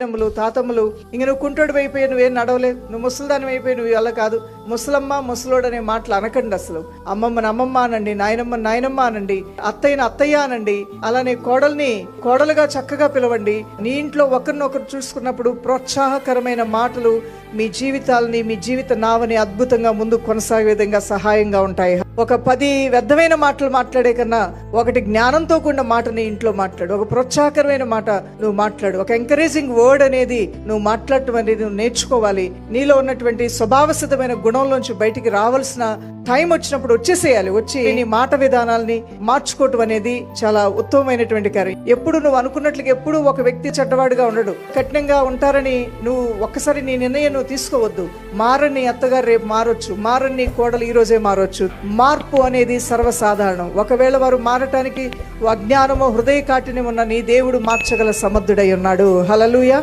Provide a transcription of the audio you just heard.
అమ్మలు తాతమ్మలు ఇంక నువ్వు కుంటోడు అయిపోయి నువ్వేం నడవలేవు, నువ్వు ముసలిదాని అయిపోయి నువ్వు అలా కాదు, ముసలమ్మ ముసలోడు అనే మాటలు అనకండి. అసలు అమ్మమ్మని అమ్మమ్మ అనండి, నాయనమ్మని నాయనమ్మ అనండి, అత్తయ్యని అత్తయ్య అనండి. అలానే కోడల్ని కోడలుగా చక్కగా పిలవండి. నీ ఇంట్లో ఒకరినొకరు చూసుకున్నప్పుడు ప్రోత్సాహకరమైన మాటలు మీ జీవితాలని, మీ జీవిత నావని అద్భుతంగా ముందు కొనసాగే విధంగా సహాయంగా ఉంటాయి. ఒక 10 వ్యర్థమైన మాటలు మాట్లాడే కన్నా ఒకటి జ్ఞానంతో కూడిన మాట నీ ఇంట్లో మాట్లాడు. ఒక ప్రోత్సాహకరమైన మాట నువ్వు మాట్లాడు. ఒక ఎంకరేజింగ్ వర్డ్ అనేది నువ్వు మాట్లాడటం అనేది నువ్వు నేర్చుకోవాలి. నీలో ఉన్నటువంటి స్వభావసిద్ధమైన గుణంలోంచి బయటికి రావాల్సిన టైం వచ్చినప్పుడు వచ్చేసేయాలి. వచ్చి నీ మాట విధానాల్ని మార్చుకోవటం అనేది చాలా ఉత్తమమైనటువంటి కార్యం. ఎప్పుడు నువ్వు అనుకున్నట్లుగా ఎప్పుడు ఒక వ్యక్తి చెడ్డవాడుగా ఉండడు. కఠినంగా ఉంటారని నువ్వు ఒక్కసారి నీ నిర్ణయం నువ్వు తీసుకోవద్దు. మారని అత్తగారు రేపు మారొచ్చు, మారని కోడలు ఈ రోజే మారొచ్చు. మార్పు అనేది సర్వసాధారణం. ఒకవేళ వారు మారటానికి అజ్ఞానమో హృదయ కాఠిన్యం ఉన్న నీ దేవుడు మార్చగల సమర్థుడై ఉన్నాడు. హల్లెలూయా.